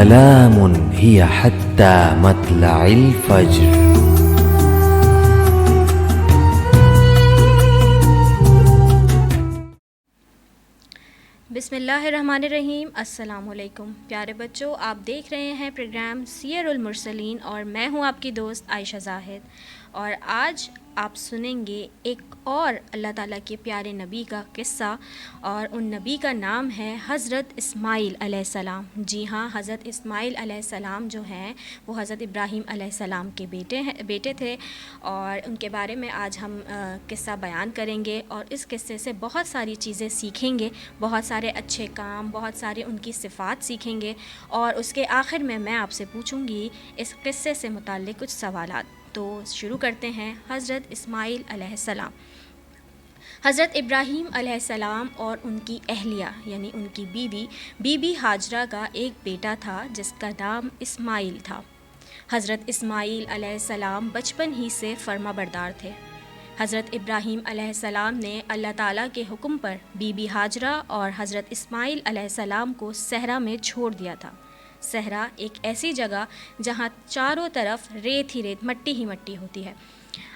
سلام هي حتى مطلع الفجر. بسم اللہ الرحمن الرحیم. السلام علیکم پیارے بچوں، آپ دیکھ رہے ہیں پروگرام سیر المرسلین اور میں ہوں آپ کی دوست عائشہ زاہد. اور آج آپ سنیں گے ایک اور اللہ تعالیٰ کے پیارے نبی کا قصہ، اور ان نبی کا نام ہے حضرت اسماعیل علیہ السلام. جی ہاں، حضرت اسماعیل علیہ السلام جو ہیں وہ حضرت ابراہیم علیہ السلام کے بیٹے تھے، اور ان کے بارے میں آج ہم قصہ بیان کریں گے. اور اس قصے سے بہت ساری چیزیں سیکھیں گے، بہت سارے اچھے کام، بہت سارے ان کی صفات سیکھیں گے، اور اس کے آخر میں آپ سے پوچھوں گی اس قصے سے متعلق کچھ سوالات. تو شروع کرتے ہیں. حضرت اسماعیل علیہ السلام. حضرت ابراہیم علیہ السلام اور ان کی اہلیہ یعنی ان کی بی بی ہاجرہ کا ایک بیٹا تھا جس کا نام اسماعیل تھا. حضرت اسماعیل علیہ السلام بچپن ہی سے فرما بردار تھے. حضرت ابراہیم علیہ السلام نے اللہ تعالیٰ کے حکم پر بی بی ہاجرہ اور حضرت اسماعیل علیہ السلام کو صحرا میں چھوڑ دیا تھا. صحرا ایک ایسی جگہ جہاں چاروں طرف ریت ہی ریت، مٹی ہی مٹی ہوتی ہے.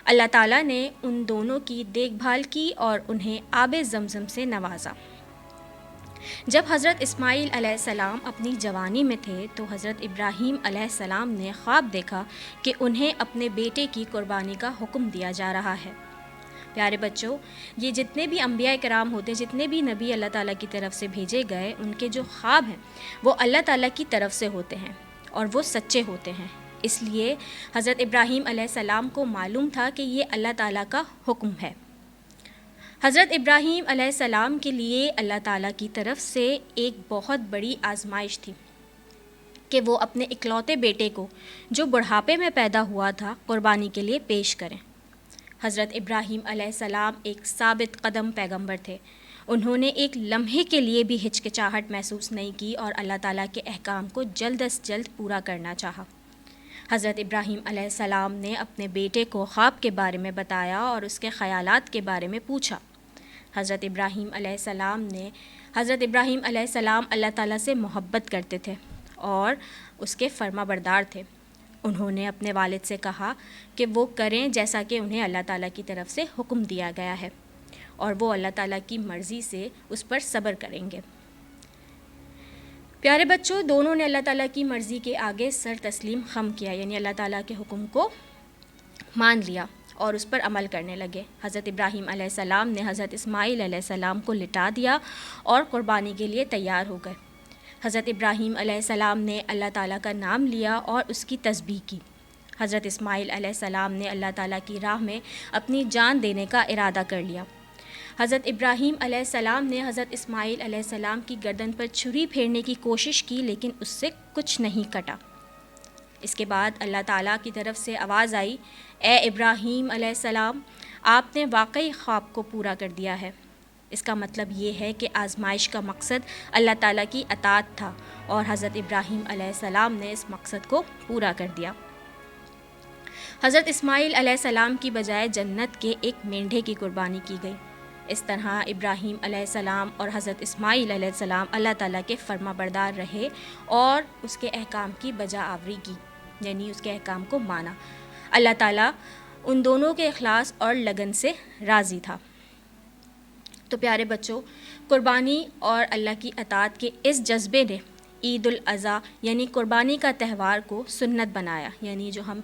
اللہ تعالیٰ نے ان دونوں کی دیکھ بھال کی اور انہیں آب زمزم سے نوازا. جب حضرت اسماعیل علیہ السلام اپنی جوانی میں تھے تو حضرت ابراہیم علیہ السلام نے خواب دیکھا کہ انہیں اپنے بیٹے کی قربانی کا حکم دیا جا رہا ہے. پیارے بچوں، یہ جتنے بھی انبیاء کرام ہوتے ہیں، جتنے بھی نبی اللہ تعالیٰ کی طرف سے بھیجے گئے، ان کے جو خواب ہیں وہ اللہ تعالیٰ کی طرف سے ہوتے ہیں اور وہ سچے ہوتے ہیں. اس لیے حضرت ابراہیم علیہ السلام کو معلوم تھا کہ یہ اللہ تعالیٰ کا حکم ہے. حضرت ابراہیم علیہ السلام کے لیے اللہ تعالیٰ کی طرف سے ایک بہت بڑی آزمائش تھی کہ وہ اپنے اکلوتے بیٹے کو جو بڑھاپے میں پیدا ہوا تھا قربانی کے لیے پیش کریں. حضرت ابراہیم علیہ السلام ایک ثابت قدم پیغمبر تھے. انہوں نے ایک لمحے کے لیے بھی ہچکچاہٹ محسوس نہیں کی اور اللہ تعالیٰ کے احکام کو جلد از جلد پورا کرنا چاہا. حضرت ابراہیم علیہ السلام نے اپنے بیٹے کو خواب کے بارے میں بتایا اور اس کے خیالات کے بارے میں پوچھا. حضرت ابراہیم علیہ السلام اللہ تعالیٰ سے محبت کرتے تھے اور اس کے فرما بردار تھے. انہوں نے اپنے والد سے کہا کہ وہ کریں جیسا کہ انہیں اللہ تعالیٰ کی طرف سے حکم دیا گیا ہے، اور وہ اللہ تعالیٰ کی مرضی سے اس پر صبر کریں گے. پیارے بچوں، دونوں نے اللہ تعالیٰ کی مرضی کے آگے سر تسلیم خم کیا، یعنی اللہ تعالیٰ کے حکم کو مان لیا اور اس پر عمل کرنے لگے. حضرت ابراہیم علیہ السلام نے حضرت اسماعیل علیہ السلام کو لٹا دیا اور قربانی کے لیے تیار ہو گئے. حضرت ابراہیم علیہ السلام نے اللہ تعالیٰ کا نام لیا اور اس کی تسبیح کی. حضرت اسماعیل علیہ السلام نے اللہ تعالیٰ کی راہ میں اپنی جان دینے کا ارادہ کر لیا. حضرت ابراہیم علیہ السلام نے حضرت اسماعیل علیہ السلام کی گردن پر چھری پھیرنے کی کوشش کی لیکن اس سے کچھ نہیں کٹا. اس کے بعد اللہ تعالیٰ کی طرف سے آواز آئی، اے ابراہیم علیہ السلام، آپ نے واقعی خواب کو پورا کر دیا ہے. اس کا مطلب یہ ہے کہ آزمائش کا مقصد اللہ تعالیٰ کی اطاعت تھا اور حضرت ابراہیم علیہ السلام نے اس مقصد کو پورا کر دیا. حضرت اسماعیل علیہ السلام کی بجائے جنت کے ایک مینڈھے کی قربانی کی گئی. اس طرح ابراہیم علیہ السلام اور حضرت اسماعیل علیہ السلام اللہ تعالیٰ کے فرما بردار رہے اور اس کے احکام کی بجا آوری کی، یعنی اس کے احکام کو مانا. اللہ تعالیٰ ان دونوں کے اخلاص اور لگن سے راضی تھا. تو پیارے بچوں، قربانی اور اللہ کی اطاعت کے اس جذبے نے عید الاضحیٰ یعنی قربانی کا تہوار کو سنت بنایا. یعنی جو ہم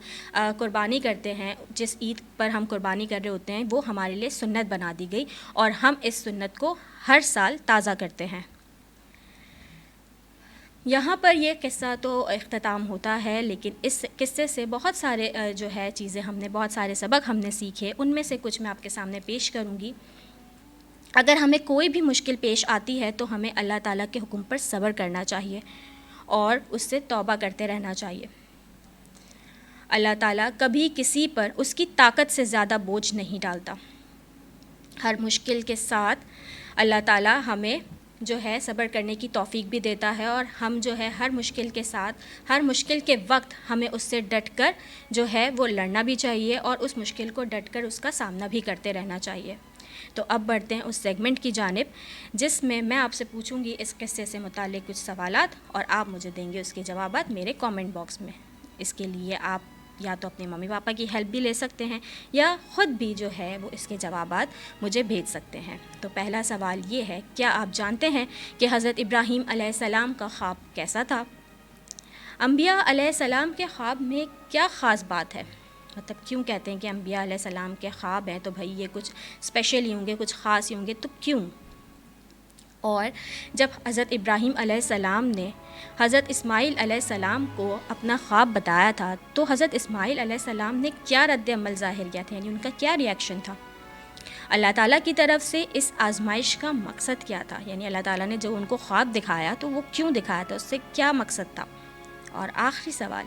قربانی کرتے ہیں، جس عید پر ہم قربانی کر رہے ہوتے ہیں، وہ ہمارے لیے سنت بنا دی گئی اور ہم اس سنت کو ہر سال تازہ کرتے ہیں. یہاں پر یہ قصہ تو اختتام ہوتا ہے، لیکن اس قصے سے بہت سارے چیزیں بہت سارے سبق ہم نے سیکھے. ان میں سے کچھ میں آپ کے سامنے پیش کروں گی. اگر ہمیں کوئی بھی مشکل پیش آتی ہے تو ہمیں اللہ تعالیٰ کے حکم پر صبر کرنا چاہیے اور اس سے توبہ کرتے رہنا چاہیے. اللہ تعالیٰ کبھی کسی پر اس کی طاقت سے زیادہ بوجھ نہیں ڈالتا. ہر مشکل کے ساتھ اللہ تعالیٰ ہمیں صبر کرنے کی توفیق بھی دیتا ہے، اور ہم ہر مشکل کے ساتھ، ہر مشکل کے وقت ہمیں اس سے ڈٹ کر وہ لڑنا بھی چاہیے اور اس مشکل کو ڈٹ کر اس کا سامنا بھی کرتے رہنا چاہیے. تو اب بڑھتے ہیں اس سیگمنٹ کی جانب جس میں میں آپ سے پوچھوں گی اس قصے سے متعلق کچھ سوالات اور آپ مجھے دیں گے اس کے جوابات میرے کامنٹ باکس میں. اس کے لیے آپ یا تو اپنے ممی پاپا کی ہیلپ بھی لے سکتے ہیں یا خود بھی جو ہے وہ اس کے جوابات مجھے بھیج سکتے ہیں. تو پہلا سوال یہ ہے, کیا آپ جانتے ہیں کہ حضرت ابراہیم علیہ السلام کا خواب کیسا تھا؟ انبیاء علیہ السلام کے خواب میں کیا خاص بات ہے؟ مطلب کیوں کہتے ہیں کہ انبیاء علیہ السلام کے خواب ہیں تو بھائی یہ کچھ اسپیشل ہی ہوں گے, کچھ خاص ہی ہوں گے, تو کیوں؟ اور جب حضرت ابراہیم علیہ السلام نے حضرت اسماعیل علیہ السلام کو اپنا خواب بتایا تھا تو حضرت اسماعیل علیہ السلام نے کیا رد عمل ظاہر کیا تھا, یعنی ان کا کیا ریئیکشن تھا؟ اللہ تعالیٰ کی طرف سے اس آزمائش کا مقصد کیا تھا, یعنی اللہ تعالیٰ نے جو ان کو خواب دکھایا تو وہ کیوں دکھایا تھا, اس سے کیا مقصد تھا؟ اور آخری سوال,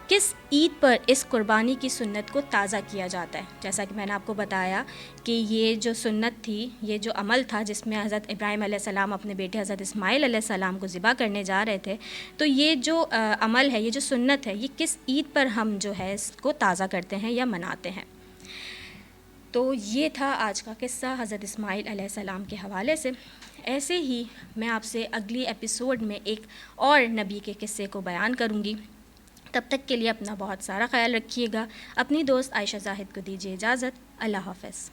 کس عید پر اس قربانی کی سنت کو تازہ کیا جاتا ہے؟ جیسا کہ میں نے آپ کو بتایا کہ یہ جو سنت تھی, یہ جو عمل تھا جس میں حضرت ابراہیم علیہ السلام اپنے بیٹے حضرت اسماعیل علیہ السلام کو ذبح کرنے جا رہے تھے, تو یہ جو عمل ہے, یہ جو سنت ہے, یہ کس عید پر ہم جو ہے اس کو تازہ کرتے ہیں یا مناتے ہیں؟ تو یہ تھا آج کا قصہ حضرت اسماعیل علیہ السلام کے حوالے سے. ایسے ہی میں آپ سے اگلی ایپیسوڈ میں ایک اور نبی کے قصے کو بیان کروں گی. تب تک کے لیے اپنا بہت سارا خیال رکھیے گا. اپنی دوست عائشہ زاہد کو دیجیے اجازت. اللہ حافظ.